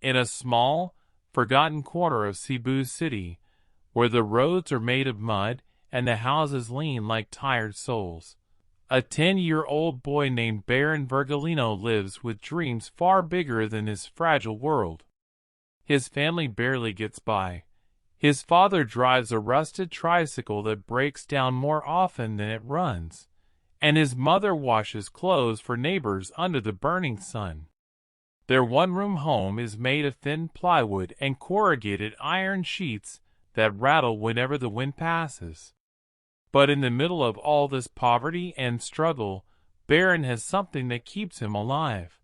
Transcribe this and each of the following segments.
in a small, forgotten corner of Cebu City, where the roads are made of mud and the houses lean like tired souls. A 10-year-old boy named Bayron Virgolino lives with dreams far bigger than his fragile world. His family barely gets by. His father drives a rusted tricycle that breaks down more often than it runs, and his mother washes clothes for neighbors under the burning sun. Their one-room home is made of thin plywood and corrugated iron sheets that rattle whenever the wind passes. But in the middle of all this poverty and struggle, Bayron has something that keeps him alive.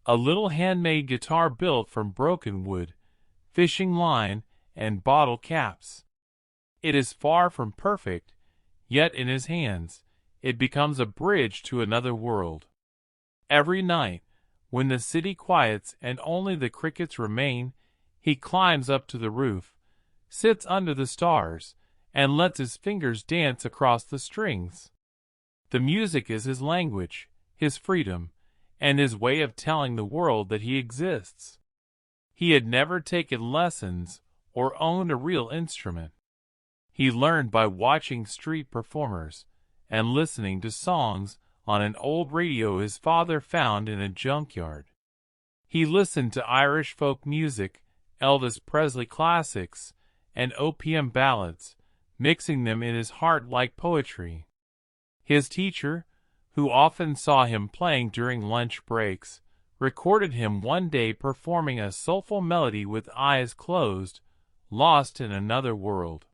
A little handmade guitar built from broken wood, fishing line, and bottle caps. It is far from perfect, yet in his hands, it becomes a bridge to another world. Every night, when the city quiets and only the crickets remain, he climbs up to the roof, sits under the stars, and lets his fingers dance across the strings. The music is his language, his freedom, and his way of telling the world that he exists. He had never taken lessons or owned a real instrument. He learned by watching street performers and listening to songs on an old radio his father found in a junkyard. He listened to Irish folk music, Elvis Presley classics, and opium ballads, mixing them in his heart like poetry. His teacher, who often saw him playing during lunch breaks, recorded him one day performing a soulful melody with eyes closed, lost in another world.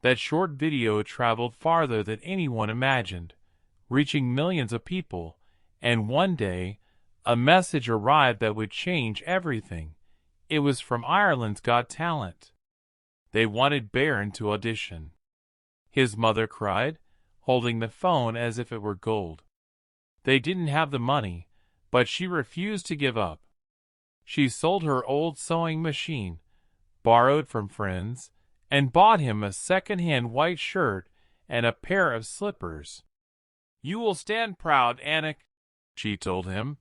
That short video traveled farther than anyone imagined, reaching millions of people, and one day, a message arrived that would change everything. It was from Ireland's Got Talent. They wanted Bayron to audition. His mother cried, holding the phone as if it were gold. They didn't have the money, but she refused to give up. She sold her old sewing machine, borrowed from friends, and bought him a second-hand white shirt and a pair of slippers. "You will stand proud, Anik," she told him.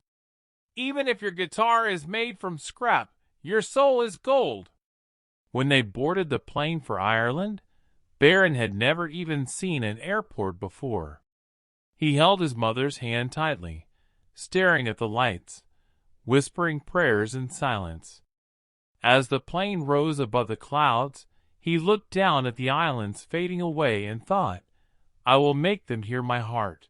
"Even if your guitar is made from scrap, your soul is gold." When they boarded the plane for Ireland, Bayron had never even seen an airport before. He held his mother's hand tightly, staring at the lights, whispering prayers in silence. As the plane rose above the clouds, he looked down at the islands fading away and thought, "I will make them hear my heart."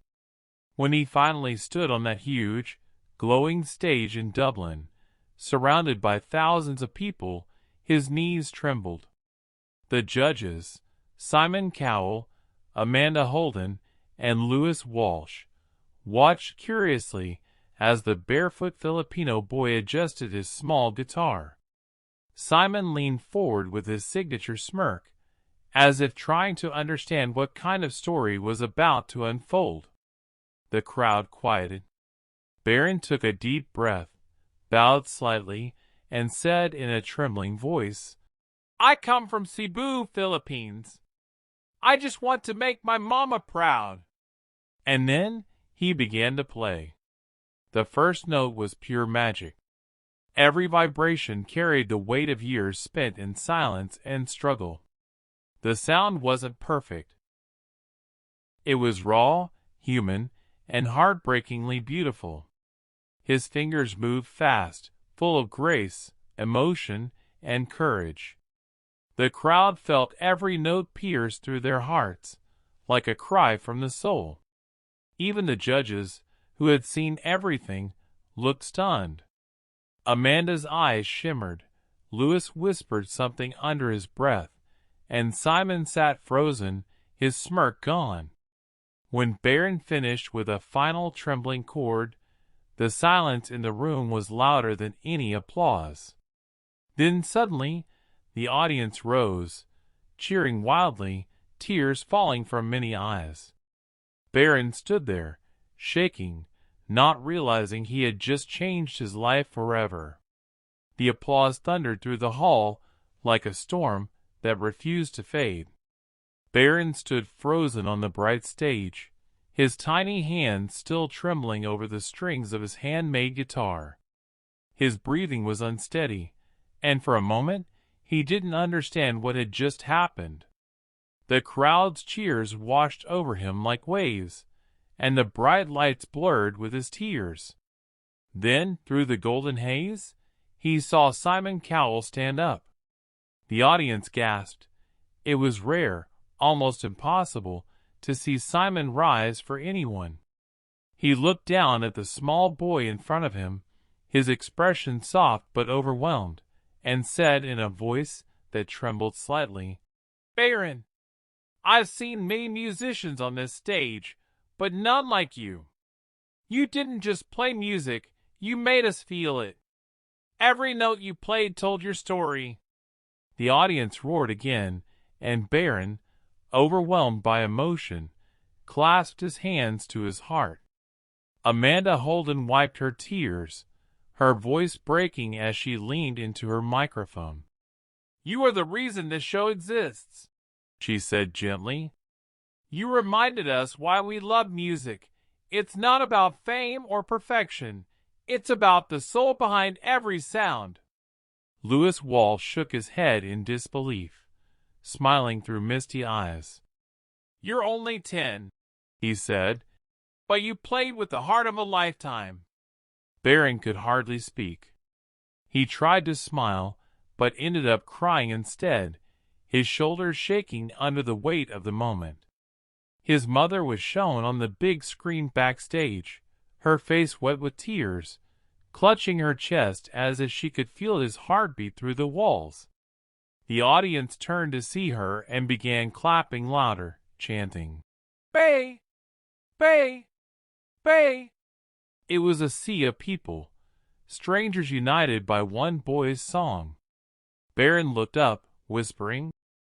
When he finally stood on that huge, glowing stage in Dublin, surrounded by thousands of people, his knees trembled. The judges, Simon Cowell, Amanda Holden, and Louis Walsh, watched curiously as the barefoot Filipino boy adjusted his small guitar. Simon leaned forward with his signature smirk, as if trying to understand what kind of story was about to unfold. The crowd quieted. Bayron took a deep breath, bowed slightly, and said in a trembling voice, "I come from Cebu, Philippines. I just want to make my mama proud." And then he began to play. The first note was pure magic. Every vibration carried the weight of years spent in silence and struggle. The sound wasn't perfect. It was raw, human, and heartbreakingly beautiful. His fingers moved fast, full of grace, emotion, and courage. The crowd felt every note pierce through their hearts, like a cry from the soul. Even the judges, who had seen everything, looked stunned. Amanda's eyes shimmered, Louis whispered something under his breath, and Simon sat frozen, his smirk gone. When Bayron finished with a final trembling chord, the silence in the room was louder than any applause. Then suddenly, the audience rose, cheering wildly, tears falling from many eyes. Bayron stood there, shaking, not realizing he had just changed his life forever. The applause thundered through the hall like a storm that refused to fade. Bayron stood frozen on the bright stage, his tiny hands still trembling over the strings of his handmade guitar. His breathing was unsteady, and for a moment he didn't understand what had just happened. The crowd's cheers washed over him like waves, and the bright lights blurred with his tears. Then, through the golden haze, he saw Simon Cowell stand up. The audience gasped. It was rare, almost impossible, to see Simon rise for anyone. He looked down at the small boy in front of him, his expression soft but overwhelmed, and said in a voice that trembled slightly, "Bayron, I've seen many musicians on this stage, but none like you. You didn't just play music, you made us feel it. Every note you played told your story." The audience roared again, and Bayron, overwhelmed by emotion, clasped his hands to his heart. Amanda Holden wiped her tears, her voice breaking as she leaned into her microphone. "You are the reason this show exists," she said gently. "You reminded us why we love music. It's not about fame or perfection. It's about the soul behind every sound." Louis Walsh shook his head in disbelief, smiling through misty eyes. "You're only 10, he said, "but you played with the heart of a lifetime." Bayron could hardly speak. He tried to smile, but ended up crying instead, his shoulders shaking under the weight of the moment. His mother was shown on the big screen backstage, her face wet with tears, clutching her chest as if she could feel his heartbeat through the walls. The audience turned to see her and began clapping louder, chanting, "Bay! Bay! Bay!" It was a sea of people, strangers united by one boy's song. Bayron looked up, whispering,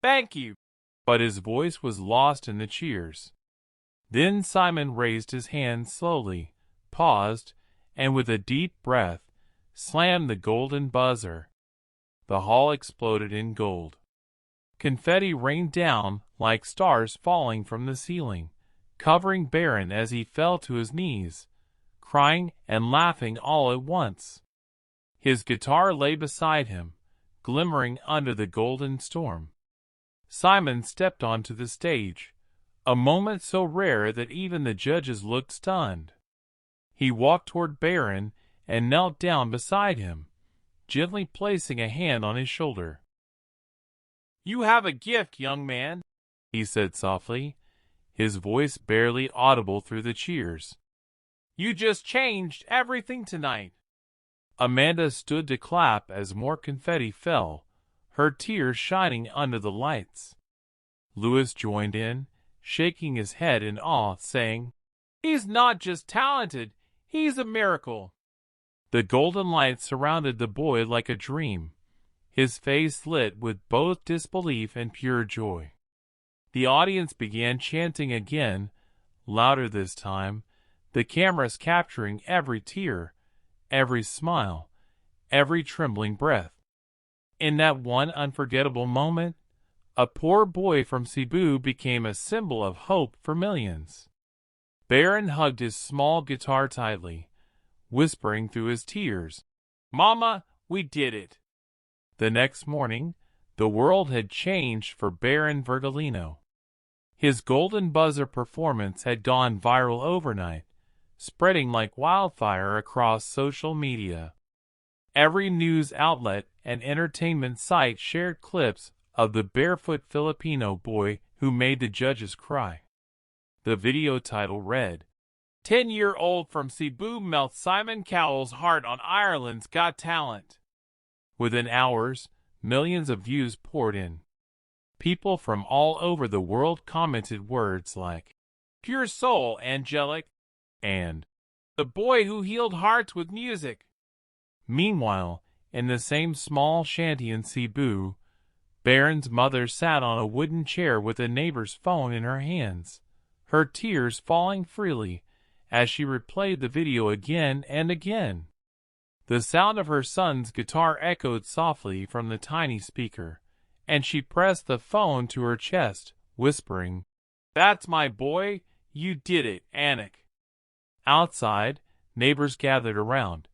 "Thank you," but his voice was lost in the cheers. Then Simon raised his hand slowly, paused, and with a deep breath, slammed the golden buzzer. The hall exploded in gold. Confetti rained down like stars falling from the ceiling, covering Bayron as he fell to his knees, crying and laughing all at once. His guitar lay beside him, glimmering under the golden storm. Simon stepped onto the stage, a moment so rare that even the judges looked stunned. He walked toward Bayron and knelt down beside him, gently placing a hand on his shoulder. "You have a gift, young man," he said softly, his voice barely audible through the cheers. "You just changed everything tonight." Amanda stood to clap as more confetti fell, her tears shining under the lights. Louis joined in, shaking his head in awe, saying, "He's not just talented, he's a miracle." The golden light surrounded the boy like a dream, his face lit with both disbelief and pure joy. The audience began chanting again, louder this time, the cameras capturing every tear, every smile, every trembling breath. In that one unforgettable moment, a poor boy from Cebu became a symbol of hope for millions. Bayron hugged his small guitar tightly, whispering through his tears, "Mama, we did it." The next morning, the world had changed for Bayron Virgolino. His golden buzzer performance had gone viral overnight, spreading like wildfire across social media. Every news outlet and entertainment site shared clips of the barefoot Filipino boy who made the judges cry. The video title read, "10-year-old from Cebu melts Simon Cowell's heart on Ireland's Got Talent." Within hours, millions of views poured in. People from all over the world commented words like, "Pure soul, angelic," and "the boy who healed hearts with music." Meanwhile, in the same small shanty in Cebu, Bayron's mother sat on a wooden chair with a neighbor's phone in her hands, her tears falling freely as she replayed the video again and again. The sound of her son's guitar echoed softly from the tiny speaker, and she pressed the phone to her chest, whispering, "That's my boy, you did it, Anik." Outside, neighbors gathered around,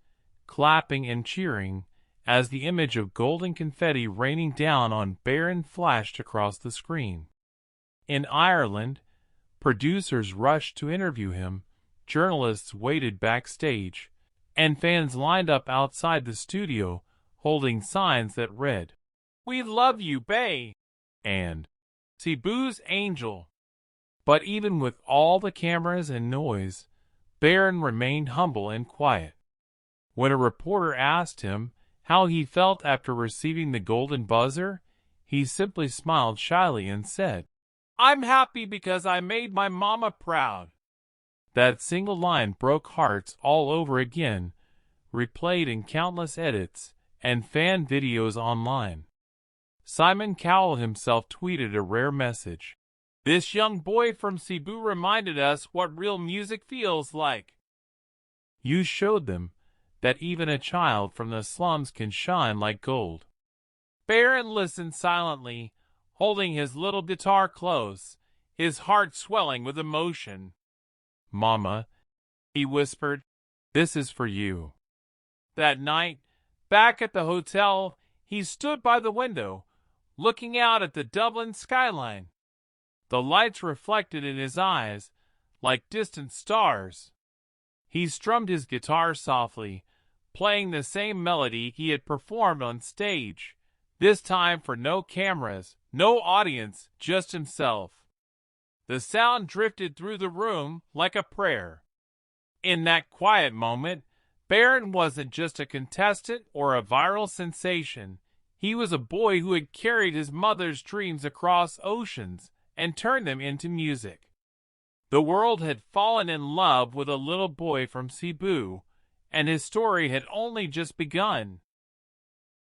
clapping and cheering, as the image of golden confetti raining down on Bayron flashed across the screen. In Ireland, producers rushed to interview him, journalists waited backstage, and fans lined up outside the studio holding signs that read, "We love you, Bay," and "Cebu's Angel." But even with all the cameras and noise, Bayron remained humble and quiet. When a reporter asked him how he felt after receiving the golden buzzer, he simply smiled shyly and said, "I'm happy because I made my mama proud." That single line broke hearts all over again, replayed in countless edits and fan videos online. Simon Cowell himself tweeted a rare message. "This young boy from Cebu reminded us what real music feels like. You showed them that even a child from the slums can shine like gold." Bayron listened silently, holding his little guitar close, his heart swelling with emotion. "Mama," he whispered, "this is for you." That night, back at the hotel, he stood by the window, looking out at the Dublin skyline. The lights reflected in his eyes like distant stars. He strummed his guitar softly, playing the same melody he had performed on stage, this time for no cameras, no audience, just himself. The sound drifted through the room like a prayer. In that quiet moment, Bayron wasn't just a contestant or a viral sensation. He was a boy who had carried his mother's dreams across oceans and turned them into music. The world had fallen in love with a little boy from Cebu, and his story had only just begun.